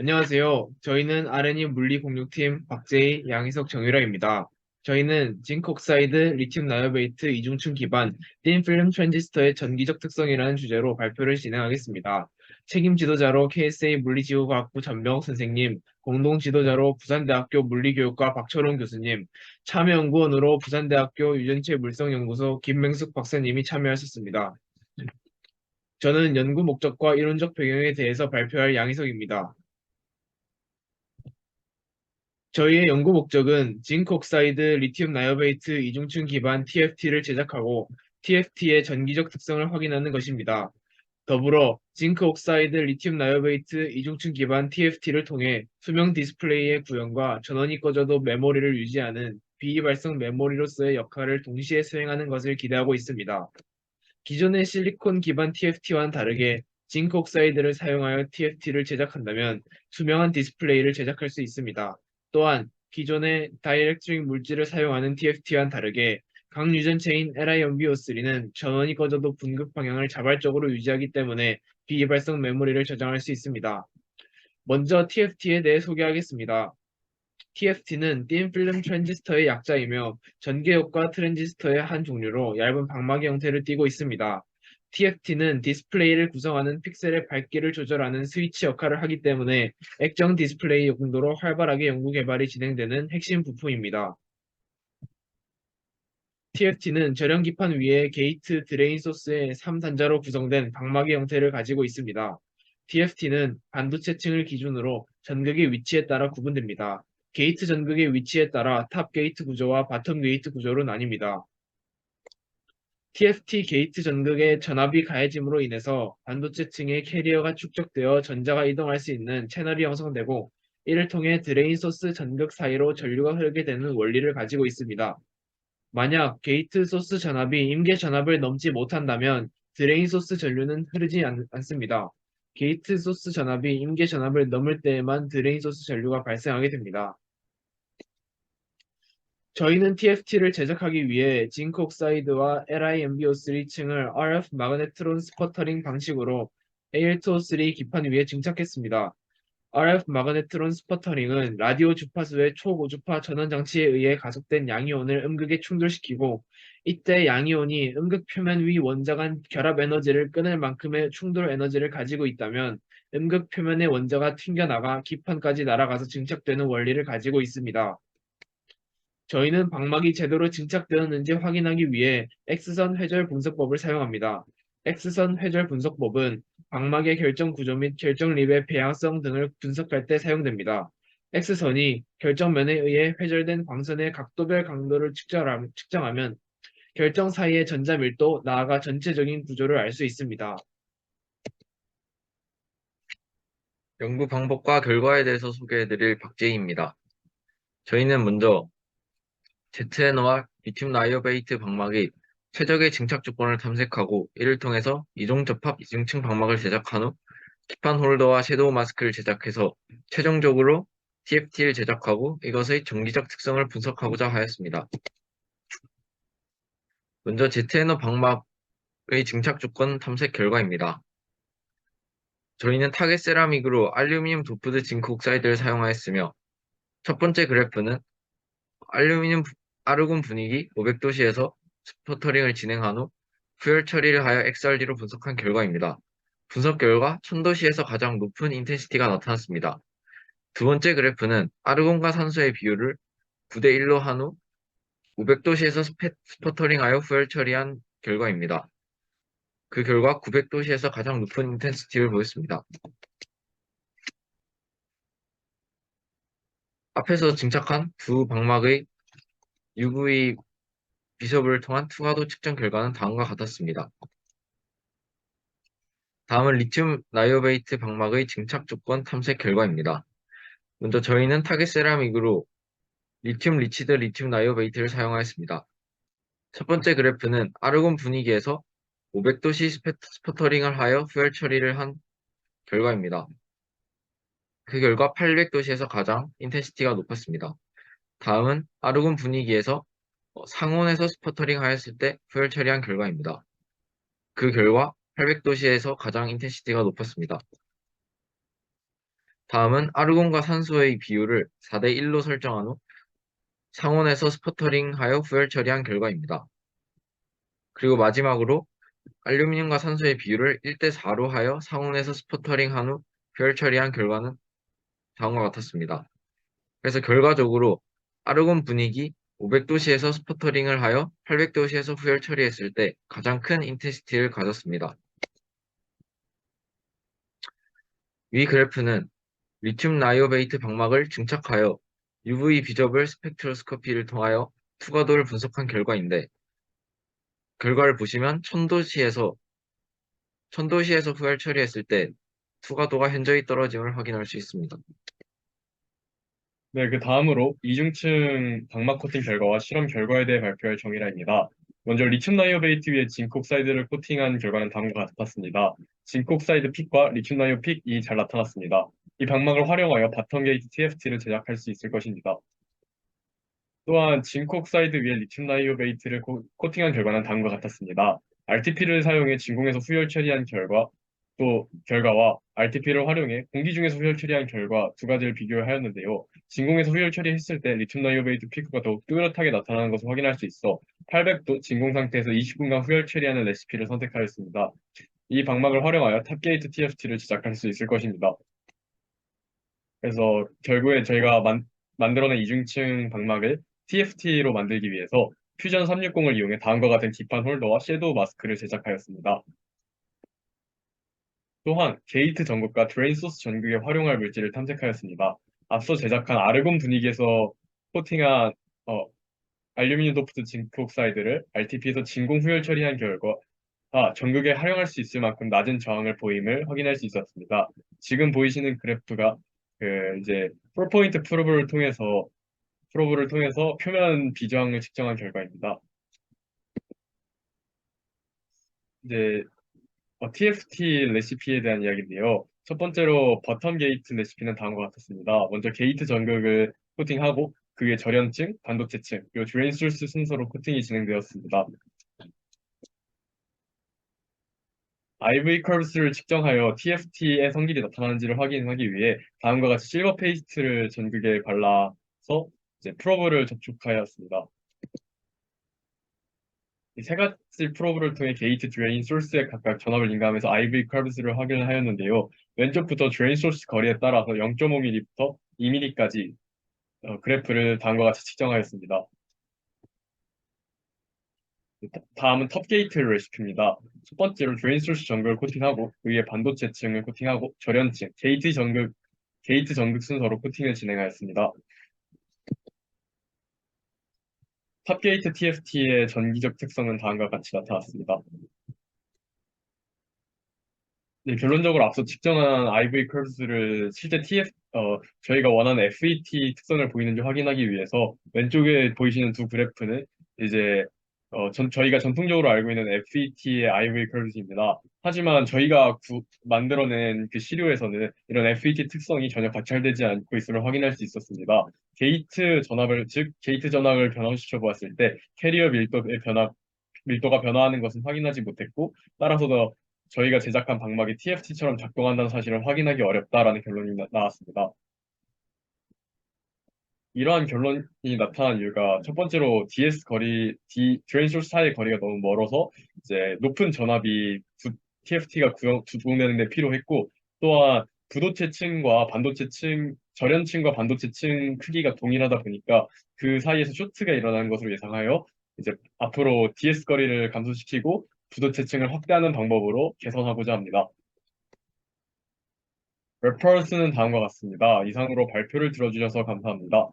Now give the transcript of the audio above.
안녕하세요. 저희는 R&E 물리 공유팀 박재희, 양희석, 정유라입니다. 저희는 징크옥사이드, 리튬 나이오베이트 이중층 기반 틴 필름 트랜지스터의 전기적 특성이라는 주제로 발표를 진행하겠습니다. 책임 지도자로 KSA 물리지구과학부 전병욱 선생님, 공동 지도자로 부산대학교 물리교육과 박철웅 교수님, 참여연구원으로 부산대학교 유전체 물성연구소 김맹숙 박사님이 참여하셨습니다. 저는 연구 목적과 이론적 배경에 대해서 발표할 양희석입니다. 저희의 연구 목적은 징크 옥사이드 리튬 나이오베이트 이중층 기반 TFT를 제작하고 TFT의 전기적 특성을 확인하는 것입니다. 더불어 징크 옥사이드 리튬 나이오베이트 이중층 기반 TFT를 통해 투명 디스플레이의 구현과 전원이 꺼져도 메모리를 유지하는 비발성 메모리로서의 역할을 동시에 수행하는 것을 기대하고 있습니다. 기존의 실리콘 기반 TFT와는 다르게 징크 옥사이드를 사용하여 TFT를 제작한다면 투명한 디스플레이를 제작할 수 있습니다. 또한 기존의 다이렉트릭 물질을 사용하는 TFT와는 다르게 강유전체인 LIMBO3는 전원이 꺼져도 분급 방향을 자발적으로 유지하기 때문에 비이발성 메모리를 저장할 수 있습니다. 먼저 TFT에 대해 소개하겠습니다. TFT는 틴 필름 트랜지스터의 약자이며 전개효과 트랜지스터의 한 종류로 얇은 방막의 형태를 띠고 있습니다. TFT는 디스플레이를 구성하는 픽셀의 밝기를 조절하는 스위치 역할을 하기 때문에 액정 디스플레이 용도로 활발하게 연구 개발이 진행되는 핵심 부품입니다. TFT는 절연기판 위에 게이트 드레인 소스의 3단자로 구성된 방막의 형태를 가지고 있습니다. TFT는 반도체층을 기준으로 전극의 위치에 따라 구분됩니다. 게이트 전극의 위치에 따라 탑 게이트 구조와 바텀 게이트 구조로 나뉩니다. TFT 게이트 전극의 전압이 가해짐으로 인해서 반도체층의 캐리어가 축적되어 전자가 이동할 수 있는 채널이 형성되고 이를 통해 드레인 소스 전극 사이로 전류가 흐르게 되는 원리를 가지고 있습니다. 만약 게이트 소스 전압이 임계 전압을 넘지 못한다면 드레인 소스 전류는 흐르지 않습니다. 게이트 소스 전압이 임계 전압을 넘을 때에만 드레인 소스 전류가 발생하게 됩니다. 저희는 TFT를 제작하기 위해 징크 옥사이드와 LIMBO3층을 RF 마그네트론 스퍼터링 방식으로 AL2O3 기판 위에 증착했습니다. RF 마그네트론 스퍼터링은 라디오 주파수의 초고주파 전원 장치에 의해 가속된 양이온을 음극에 충돌시키고 이때 양이온이 음극 표면 위 원자 간 결합 에너지를 끊을 만큼의 충돌 에너지를 가지고 있다면 음극 표면의 원자가 튕겨나가 기판까지 날아가서 증착되는 원리를 가지고 있습니다. 저희는 방막이 제대로 증착되었는지 확인하기 위해 X선 회절 분석법을 사용합니다. X선 회절 분석법은 방막의 결정 구조 및 결정 립의 배양성 등을 분석할 때 사용됩니다. X선이 결정면에 의해 회절된 광선의 각도별 강도를 측정하면 결정 사이의 전자 밀도, 나아가 전체적인 구조를 알 수 있습니다. 연구 방법과 결과에 대해서 소개해드릴 박재희입니다. 저희는 먼저 ZNO와 리튬 나이오베이트 방막의 최적의 증착 조건을 탐색하고 이를 통해서 이중 접합 이중층 방막을 제작한 후 기판 홀더와 섀도우 마스크를 제작해서 최종적으로 TFT를 제작하고 이것의 전기적 특성을 분석하고자 하였습니다. 먼저 ZNO 방막의 증착 조건 탐색 결과입니다. 저희는 타겟 세라믹으로 알루미늄 도프드 징크 옥사이드를 사용하였으며 첫 번째 그래프는 알루미늄 아르곤 분위기 500도씨에서 스퍼터링을 진행한 후 fuel 처리를 하여 XRD로 분석한 결과입니다. 분석 결과 1000도씨에서 가장 높은 인텐시티가 나타났습니다. 두 번째 그래프는 아르곤과 산소의 비율을 9대1로 한 후 500도씨에서 스퍼터링하여 fuel 처리한 결과입니다. 그 결과 900도씨에서 가장 높은 인텐시티를 보였습니다. 앞에서 증착한 두 방막의 UV 비접을 통한 투과도 측정 결과는 다음과 같았습니다. 다음은 리튬 나이오베이트 방막의 증착 조건 탐색 결과입니다. 먼저 저희는 타겟 세라믹으로 리튬 리치드 리튬 나이오베이트를 사용하였습니다. 첫 번째 그래프는 아르곤 분위기에서 500도씨 스퍼터링을 하여 fuel 처리를 한 결과입니다. 그 결과 800도씨에서 가장 인텐시티가 높았습니다. 다음은 아르곤 분위기에서 상온에서 스퍼터링 하였을 때 fuel 처리한 결과입니다. 그 결과 800도씨에서 가장 인텐시티가 높았습니다. 다음은 아르곤과 산소의 비율을 4대 1로 설정한 후 상온에서 스퍼터링하여 후열 처리한 결과입니다. 그리고 마지막으로 알루미늄과 산소의 비율을 1대 4로 하여 상온에서 스퍼터링한 후 후열 처리한 결과는 다음과 같았습니다. 그래서 결과적으로 아르곤 분위기 500도씨에서 스퍼터링을 하여 800도씨에서 후열 처리했을 때 가장 큰 인텐시티를 가졌습니다. 위 그래프는 리튬 나이오베이트 방막을 증착하여 UV 비저블 스펙트로스코피를 통하여 투과도를 분석한 결과인데 결과를 보시면 1000도씨에서 후열 처리했을 때 투과도가 현저히 떨어짐을 확인할 수 있습니다. 네, 그 다음으로 이중층 방막 코팅 결과와 실험 결과에 대해 발표할 정의라입니다. 먼저 리튬 나이오베이트 위에 징크 옥사이드를 코팅한 결과는 다음과 같았습니다. 징크 옥사이드 픽과 리튬 나이오 픽이 잘 나타났습니다. 이 방막을 활용하여 바텀 게이트 TFT를 제작할 수 있을 것입니다. 또한 징크 옥사이드 위에 리튬 나이오베이트를 코팅한 결과는 다음과 같았습니다. RTP를 사용해 진공에서 후열 처리한 결과와 RTP를 활용해 공기 중에서 후열 처리한 결과 두 가지를 비교하였는데요. 진공에서 후열 처리했을 때 리튬 나이오베이트 피크가 더욱 뚜렷하게 나타나는 것을 확인할 수 있어 800도 진공 상태에서 20분간 후열 처리하는 레시피를 선택하였습니다. 이 방막을 활용하여 탑게이트 TFT를 제작할 수 있을 것입니다. 그래서 결국에 저희가 만들어낸 이중층 방막을 TFT로 만들기 위해서 퓨전 360을 이용해 다음과 같은 기판 홀더와 섀도우 마스크를 제작하였습니다. 또한 게이트 전극과 드레인 소스 전극에 활용할 물질을 탐색하였습니다. 앞서 제작한 아르곤 분위기에서 코팅한 알루미늄 도프트 징크 옥사이드를 RTP에서 진공 후열 처리한 결과 전극에 활용할 수 있을 만큼 낮은 저항을 보임을 확인할 수 있었습니다. 지금 보이시는 그래프가 이제 4포인트 프로브를 통해서 표면 비저항을 측정한 결과입니다. 이제 TFT 레시피에 대한 이야기인데요. 첫 번째로 버텀 게이트 레시피는 다음과 같았습니다. 먼저 게이트 전극을 코팅하고 그 위에 절연층, 반도체층, 그리고 드레인 소스 순서로 코팅이 진행되었습니다. IV 커브스를 측정하여 TFT의 성질이 나타나는지를 확인하기 위해 다음과 같이 실버 페이스트를 전극에 발라서 이제 프로브를 접촉하였습니다. 이 세 가지 프로브를 통해 게이트, 드레인, 소스에 각각 전압을 인가하면서 IV 커브스를 확인하였는데요. 왼쪽부터 드레인 소스 거리에 따라서 0.5mm부터 2mm까지 그래프를 다음과 같이 측정하였습니다. 다음은 톱게이트 레시피입니다. 첫 번째로 드레인 소스 전극을 코팅하고 그 위에 반도체층을 코팅하고 절연층, 게이트 전극 순서로 코팅을 진행하였습니다. 탑게이트 TFT의 전기적 특성은 다음과 같이 나타났습니다. 네, 결론적으로 앞서 측정한 IV 커브스를 실제 저희가 원하는 FET 특성을 보이는지 확인하기 위해서 왼쪽에 보이시는 두 그래프는 이제 저희가 전통적으로 알고 있는 FET의 IV 커브스입니다. 하지만 저희가 만들어낸 그 시료에서는 이런 FET 특성이 전혀 관찰되지 않고 있음을 확인할 수 있었습니다. 게이트 전압을 변화시켜 보았을 때 캐리어 밀도가 변화하는 것은 확인하지 못했고 따라서 저희가 제작한 방막이 TFT처럼 작동한다는 사실을 확인하기 어렵다라는 결론이 나왔습니다. 이러한 결론이 나타난 이유가 첫 번째로 드레인 소스 사이의 거리가 너무 멀어서 이제 높은 전압이 TFT가 구동되는 데 필요했고 또한 절연층과 반도체층 크기가 동일하다 보니까 그 사이에서 쇼트가 일어나는 것으로 예상하여 이제 앞으로 DS 거리를 감소시키고 부도체층을 확대하는 방법으로 개선하고자 합니다. 레퍼런스는 다음과 같습니다. 이상으로 발표를 들어주셔서 감사합니다.